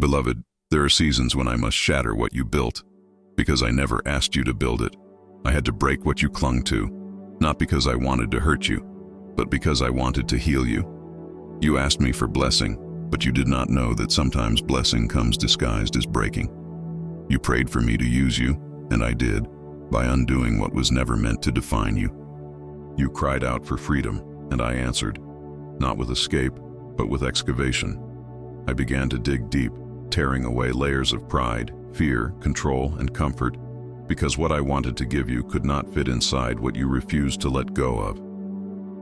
Beloved, there are seasons when I must shatter what you built, because I never asked you to build it. I had to break what you clung to, not because I wanted to hurt you, but because I wanted to heal you. You asked me for blessing, but you did not know that sometimes blessing comes disguised as breaking. You prayed for me to use you, and I did, by undoing what was never meant to define you. You cried out for freedom, and I answered, not with escape, but with excavation. I began to dig deep, tearing away layers of pride, fear, control, and comfort, because what I wanted to give you could not fit inside what you refused to let go of.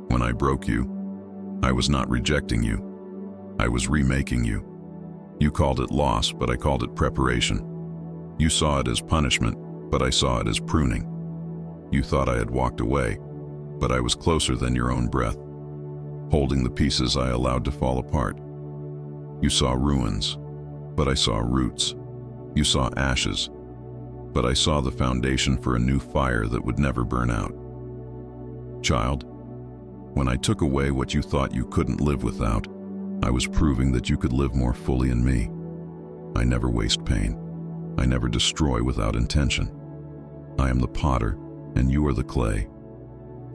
When I broke you, I was not rejecting you. I was remaking you. You called it loss, but I called it preparation. You saw it as punishment, but I saw it as pruning. You thought I had walked away, but I was closer than your own breath, holding the pieces I allowed to fall apart. You saw ruins, but I saw roots. You saw ashes, but I saw the foundation for a new fire that would never burn out. Child, when I took away what you thought you couldn't live without, I was proving that you could live more fully in me. I never waste pain. I never destroy without intention. I am the potter, and you are the clay.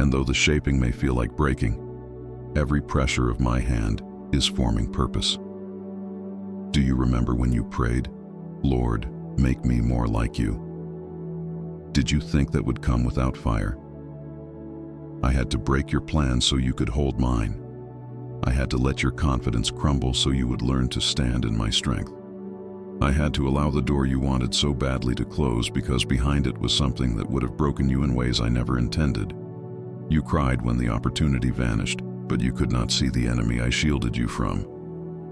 And though the shaping may feel like breaking, every pressure of my hand is forming purpose. Do you remember when you prayed, Lord, make me more like you? Did you think that would come without fire? I had to break your plan so you could hold mine. I had to let your confidence crumble so you would learn to stand in my strength. I had to allow the door you wanted so badly to close because behind it was something that would have broken you in ways I never intended. You cried when the opportunity vanished, but you could not see the enemy I shielded you from.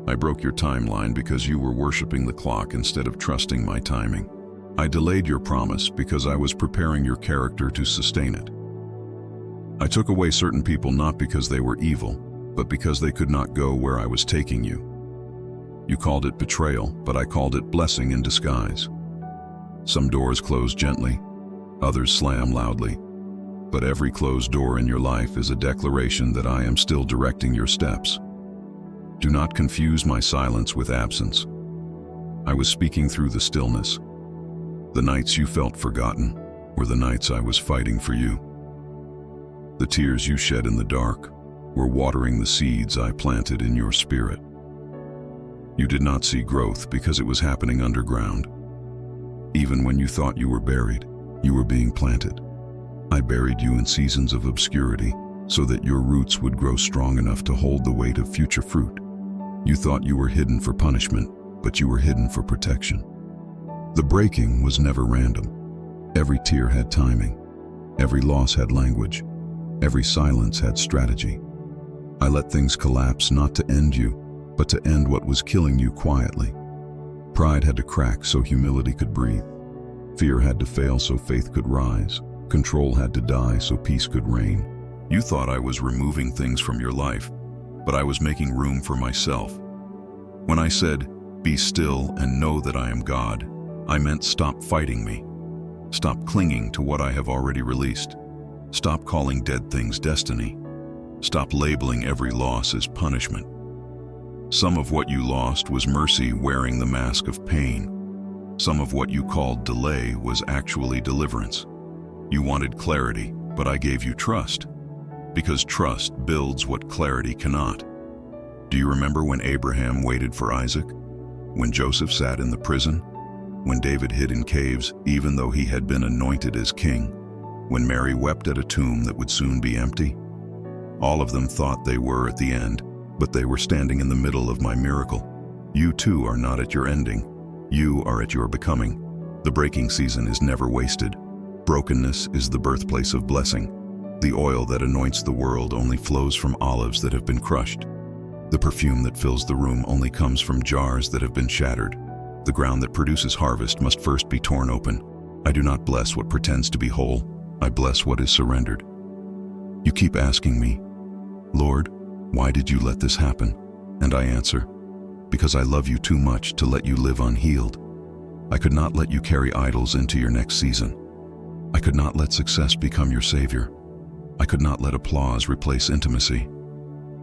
I broke your timeline because you were worshiping the clock instead of trusting my timing. I delayed your promise because I was preparing your character to sustain it. I took away certain people not because they were evil, but because they could not go where I was taking you. You called it betrayal, but I called it blessing in disguise. Some doors close gently, others slam loudly, but every closed door in your life is a declaration that I am still directing your steps. Do not confuse my silence with absence. I was speaking through the stillness. The nights you felt forgotten were the nights I was fighting for you. The tears you shed in the dark were watering the seeds I planted in your spirit. You did not see growth because it was happening underground. Even when you thought you were buried, you were being planted. I buried you in seasons of obscurity so that your roots would grow strong enough to hold the weight of future fruit. You thought you were hidden for punishment, but you were hidden for protection. The breaking was never random. Every tear had timing. Every loss had language. Every silence had strategy. I let things collapse not to end you, but to end what was killing you quietly. Pride had to crack so humility could breathe. Fear had to fail so faith could rise. Control had to die so peace could reign. You thought I was removing things from your life, but I was making room for myself. When I said, "Be still and know that I am God," I meant stop fighting me. Stop clinging to what I have already released. Stop calling dead things destiny. Stop labeling every loss as punishment. Some of what you lost was mercy wearing the mask of pain. Some of what you called delay was actually deliverance. You wanted clarity, but I gave you trust, because trust builds what clarity cannot. Do you remember when Abraham waited for Isaac? When Joseph sat in the prison? When David hid in caves even though he had been anointed as king? When Mary wept at a tomb that would soon be empty? All of them thought they were at the end, but they were standing in the middle of my miracle. You too are not at your ending. You are at your becoming. The breaking season is never wasted. Brokenness is the birthplace of blessing. The oil that anoints the world only flows from olives that have been crushed. The perfume that fills the room only comes from jars that have been shattered. The ground that produces harvest must first be torn open. I do not bless what pretends to be whole. I bless what is surrendered. You keep asking me, Lord, why did you let this happen? And I answer, because I love you too much to let you live unhealed. I could not let you carry idols into your next season. I could not let success become your savior. I could not let applause replace intimacy.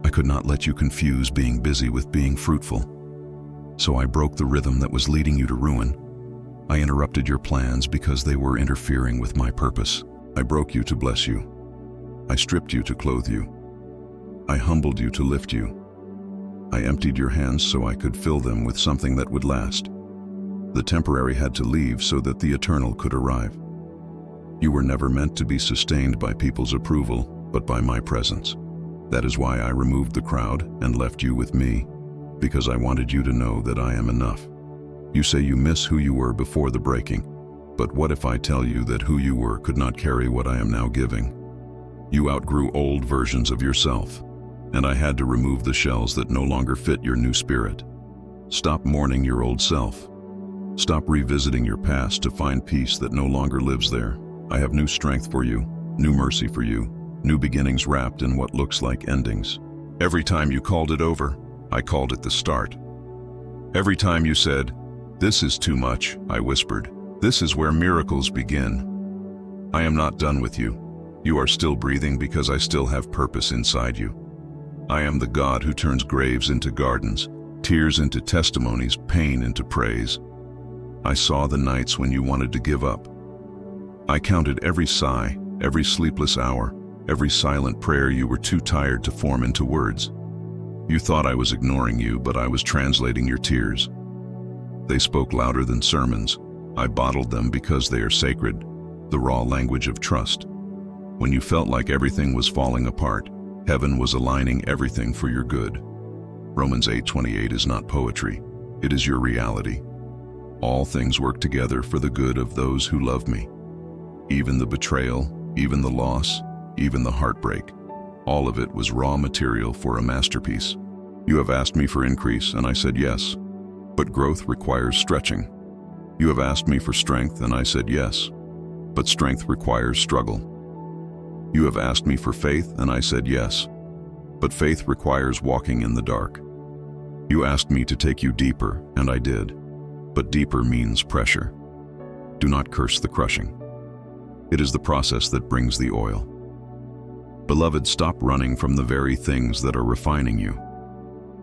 I could not let you confuse being busy with being fruitful. So I broke the rhythm that was leading you to ruin. I interrupted your plans because they were interfering with my purpose. I broke you to bless you. I stripped you to clothe you. I humbled you to lift you. I emptied your hands so I could fill them with something that would last. The temporary had to leave so that the eternal could arrive. You were never meant to be sustained by people's approval, but by my presence. That is why I removed the crowd and left you with me, because I wanted you to know that I am enough. You say you miss who you were before the breaking, but what if I tell you that who you were could not carry what I am now giving? You outgrew old versions of yourself, and I had to remove the shells that no longer fit your new spirit. Stop mourning your old self. Stop revisiting your past to find peace that no longer lives there. I have new strength for you, new mercy for you, new beginnings wrapped in what looks like endings. Every time you called it over, I called it the start. Every time you said, "This is too much," I whispered, "This is where miracles begin." I am not done with you. You are still breathing because I still have purpose inside you. I am the God who turns graves into gardens, tears into testimonies, pain into praise. I saw the nights when you wanted to give up. I counted every sigh, every sleepless hour, every silent prayer you were too tired to form into words. You thought I was ignoring you, but I was translating your tears. They spoke louder than sermons. I bottled them because they are sacred, the raw language of trust. When you felt like everything was falling apart, heaven was aligning everything for your good. Romans 8:28 is not poetry, it is your reality. All things work together for the good of those who love me. Even the betrayal, even the loss, even the heartbreak, all of it was raw material for a masterpiece. You have asked me for increase, and I said yes. But growth requires stretching. You have asked me for strength, and I said yes. But strength requires struggle. You have asked me for faith, and I said yes. But faith requires walking in the dark. You asked me to take you deeper, and I did. But deeper means pressure. Do not curse the crushing. It is the process that brings the oil. Beloved, stop running from the very things that are refining you.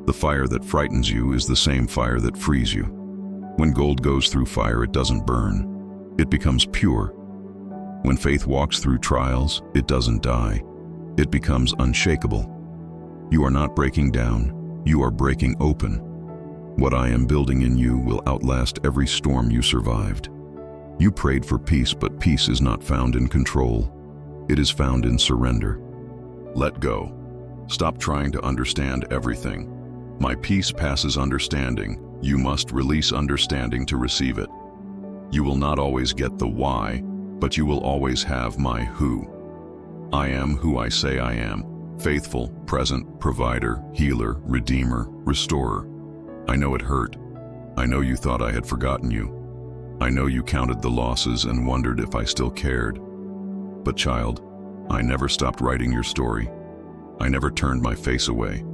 The fire that frightens you is the same fire that frees you. When gold goes through fire, it doesn't burn. It becomes pure. When faith walks through trials, it doesn't die. It becomes unshakable. You are not breaking down. You are breaking open. What I am building in you will outlast every storm you survived. You prayed for peace, but peace is not found in control. It is found in surrender. Let go. Stop trying to understand everything. My peace passes understanding. You must release understanding to receive it. You will not always get the why, but you will always have my who. I am who I say I am. Faithful, present, provider, healer, redeemer, restorer. I know it hurt. I know you thought I had forgotten you. I know you counted the losses and wondered if I still cared. But child, I never stopped writing your story. I never turned my face away.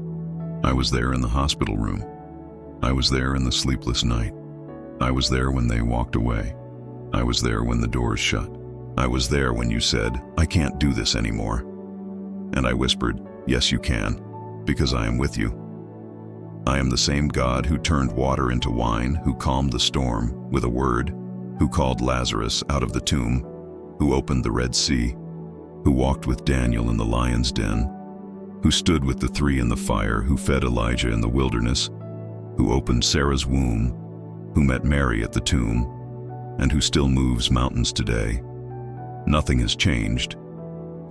I was there in the hospital room. I was there in the sleepless night. I was there when they walked away. I was there when the doors shut. I was there when you said, "I can't do this anymore." And I whispered, "Yes, you can, because I am with you." I am the same God who turned water into wine, who calmed the storm with a word, who called Lazarus out of the tomb, who opened the Red Sea, who walked with Daniel in the lion's den, who stood with the three in the fire, who fed Elijah in the wilderness, who opened Sarah's womb, who met Mary at the tomb, and who still moves mountains today. Nothing has changed.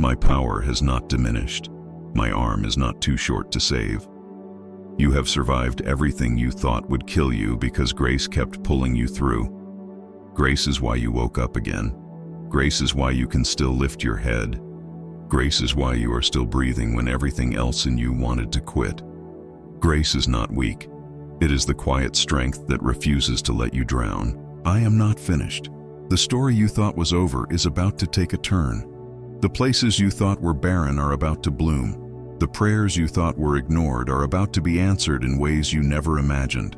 My power has not diminished. My arm is not too short to save. You have survived everything you thought would kill you because grace kept pulling you through. Grace is why you woke up again. Grace is why you can still lift your head. Grace is why you are still breathing when everything else in you wanted to quit. Grace is not weak. It is the quiet strength that refuses to let you drown. I am not finished. The story you thought was over is about to take a turn. The places you thought were barren are about to bloom. The prayers you thought were ignored are about to be answered in ways you never imagined.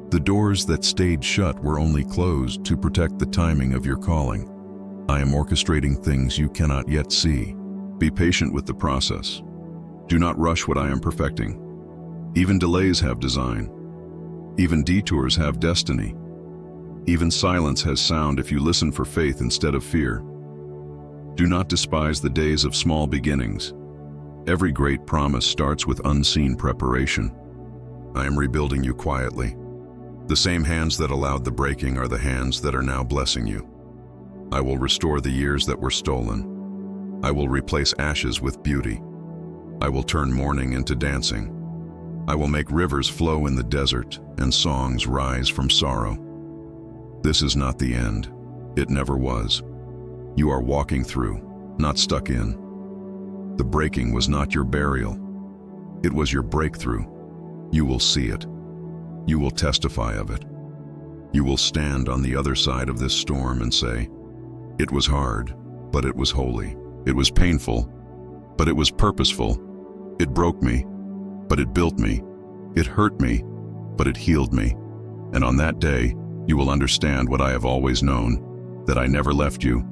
The doors that stayed shut were only closed to protect the timing of your calling. I am orchestrating things you cannot yet see. Be patient with the process. Do not rush what I am perfecting. Even delays have design. Even detours have destiny. Even silence has sound if you listen for faith instead of fear. Do not despise the days of small beginnings. Every great promise starts with unseen preparation. I am rebuilding you quietly. The same hands that allowed the breaking are the hands that are now blessing you. I will restore the years that were stolen. I will replace ashes with beauty. I will turn mourning into dancing. I will make rivers flow in the desert and songs rise from sorrow. This is not the end. It never was. You are walking through, not stuck in. The breaking was not your burial. It was your breakthrough. You will see it. You will testify of it. You will stand on the other side of this storm and say, "It was hard, but it was holy. It was painful, but it was purposeful. It broke me, but it built me. It hurt me, but it healed me. And on that day, you will understand what I have always known, that I never left you,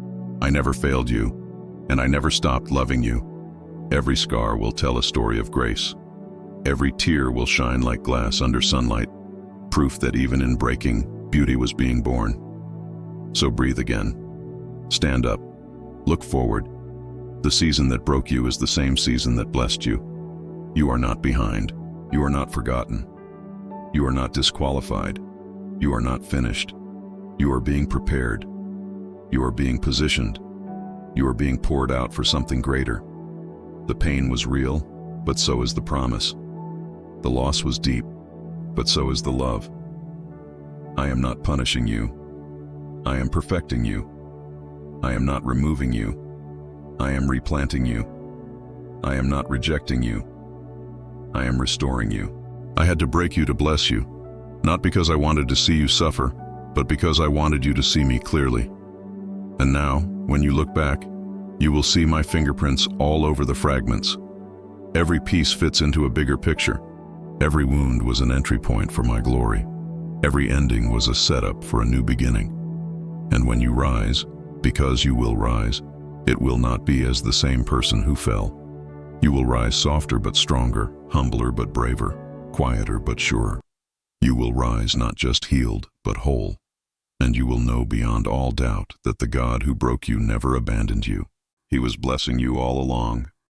I never failed you, and I never stopped loving you." Every scar will tell a story of grace. Every tear will shine like glass under sunlight, proof that even in breaking, beauty was being born. So breathe again. Stand up. Look forward. The season that broke you is the same season that blessed you. You are not behind. You are not forgotten. You are not disqualified. You are not finished. You are being prepared. You are being positioned. You are being poured out for something greater. The pain was real, but so is the promise. The loss was deep, but so is the love. I am not punishing you. I am perfecting you. I am not removing you. I am replanting you. I am not rejecting you. I am restoring you. I had to break you to bless you, not because I wanted to see you suffer, but because I wanted you to see me clearly. And now, when you look back, you will see my fingerprints all over the fragments. Every piece fits into a bigger picture. Every wound was an entry point for my glory. Every ending was a setup for a new beginning. And when you rise, because you will rise, it will not be as the same person who fell. You will rise softer but stronger, humbler but braver, quieter but surer. You will rise not just healed, but whole. And you will know beyond all doubt that the God who broke you never abandoned you. He was blessing you all along,